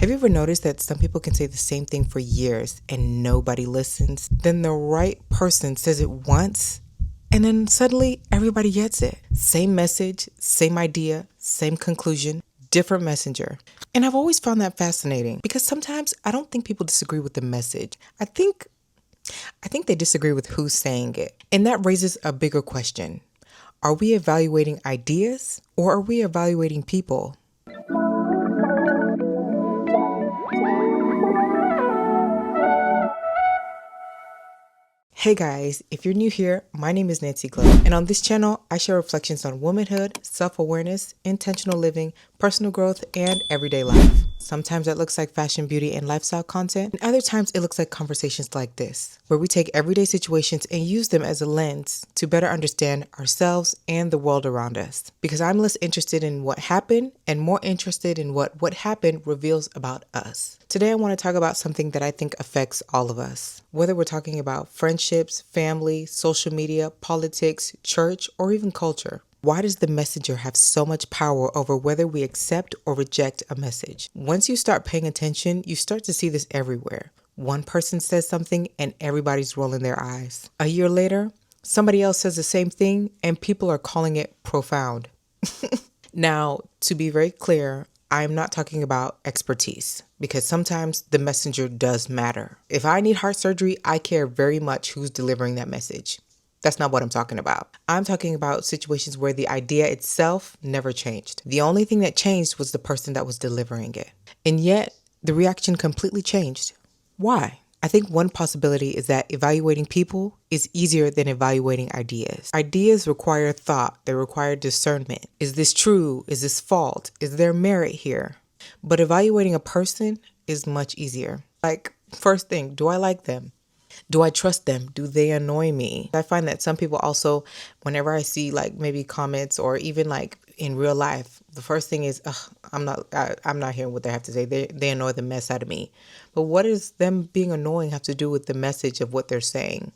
Have you ever noticed that some people can say the same thing for years and nobody listens? Then the right person says it once and then suddenly everybody gets it. Same message, same idea, same conclusion, different messenger. And I've always found that fascinating because sometimes I don't think people disagree with the message. I think they disagree with who's saying it. And that raises a bigger question. Are we evaluating ideas or are we evaluating people? Hey guys, if you're new here, my name is Nancy Glow, and on this channel, I share reflections on womanhood, self-awareness, intentional living, personal growth, and everyday life. Sometimes that looks like fashion, beauty, and lifestyle content, and other times it looks like conversations like this, where we take everyday situations and use them as a lens to better understand ourselves and the world around us. Because I'm less interested in what happened and more interested in what happened reveals about us. Today I want to talk about something that I think affects all of us. Whether we're talking about friendships, family, social media, politics, church, or even culture. Why does the messenger have so much power over whether we accept or reject a message? Once you start paying attention, you start to see this everywhere. One person says something and everybody's rolling their eyes. A year later, somebody else says the same thing and people are calling it profound. Now, to be very clear, I'm not talking about expertise because sometimes the messenger does matter. If I need heart surgery, I care very much who's delivering that message. That's not what I'm talking about. I'm talking about situations where the idea itself never changed. The only thing that changed was the person that was delivering it. And yet, the reaction completely changed. Why? I think one possibility is that evaluating people is easier than evaluating ideas. Ideas require thought. They require discernment. Is this true? Is this false? Is there merit here? But evaluating a person is much easier. Like, first thing, do I like them? Do I trust them? Do they annoy me? I find that some people also, whenever I see like maybe comments or even like in real life, the first thing is, I'm not hearing what they have to say. They annoy the mess out of me. But what does them being annoying have to do with the message of what they're saying?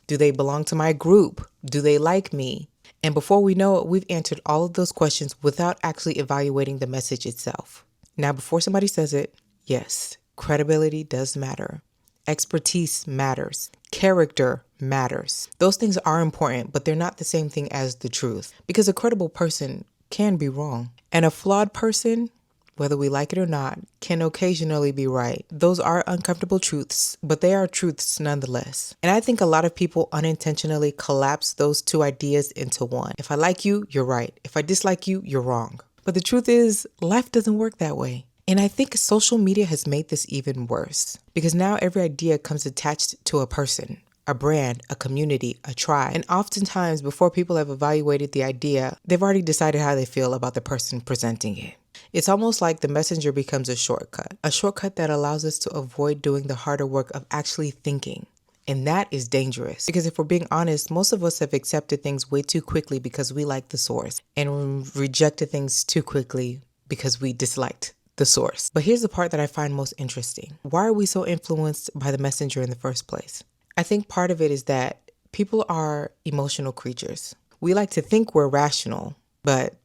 Do they belong to my group? Do they like me? And before we know it, we've answered all of those questions without actually evaluating the message itself. Now, before somebody says it, yes, credibility does matter. Expertise matters. Character matters. Those things are important, but they're not the same thing as the truth. Because a credible person can be wrong. And a flawed person, whether we like it or not, can occasionally be right. Those are uncomfortable truths, but they are truths nonetheless. And I think a lot of people unintentionally collapse those two ideas into one. If I like you, you're right. If I dislike you, you're wrong. But the truth is, life doesn't work that way. And I think social media has made this even worse because now every idea comes attached to a person, a brand, a community, a tribe. And oftentimes before people have evaluated the idea, they've already decided how they feel about the person presenting it. It's almost like the messenger becomes a shortcut that allows us to avoid doing the harder work of actually thinking. And that is dangerous because if we're being honest, most of us have accepted things way too quickly because we like the source and rejected things too quickly because we disliked the source. But here's the part that I find most interesting. Why are we so influenced by the messenger in the first place? I think part of it is that people are emotional creatures. We like to think we're rational, but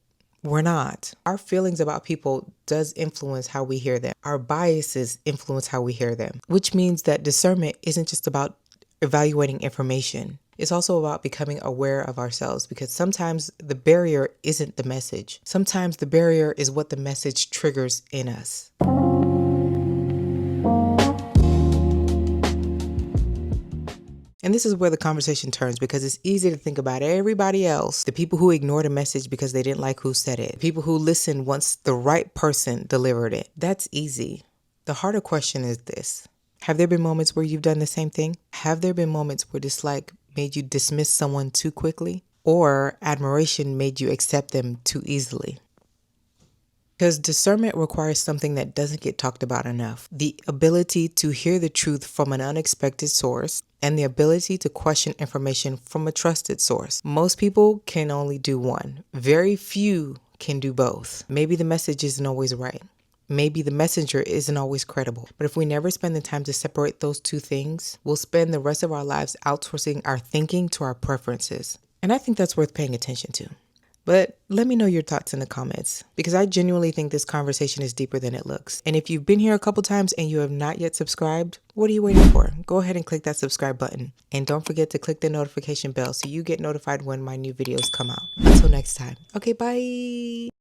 we're not. Our feelings about people does influence how we hear them. Our biases influence how we hear them, which means that discernment isn't just about evaluating information. It's also about becoming aware of ourselves because sometimes the barrier isn't the message. Sometimes the barrier is what the message triggers in us. And this is where the conversation turns because it's easy to think about everybody else, the people who ignored a message because they didn't like who said it, the people who listened once the right person delivered it. That's easy. The harder question is this. Have there been moments where you've done the same thing? Have there been moments where dislike made you dismiss someone too quickly? Or admiration made you accept them too easily? Because discernment requires something that doesn't get talked about enough. The ability to hear the truth from an unexpected source and the ability to question information from a trusted source. Most people can only do one. Very few can do both. Maybe the message isn't always right. Maybe the messenger isn't always credible. But if we never spend the time to separate those two things, we'll spend the rest of our lives outsourcing our thinking to our preferences. And I think that's worth paying attention to. But let me know your thoughts in the comments, because I genuinely think this conversation is deeper than it looks. And if you've been here a couple times and you have not yet subscribed, what are you waiting for? Go ahead and click that subscribe button. And don't forget to click the notification bell so you get notified when my new videos come out. Until next time. Okay, bye.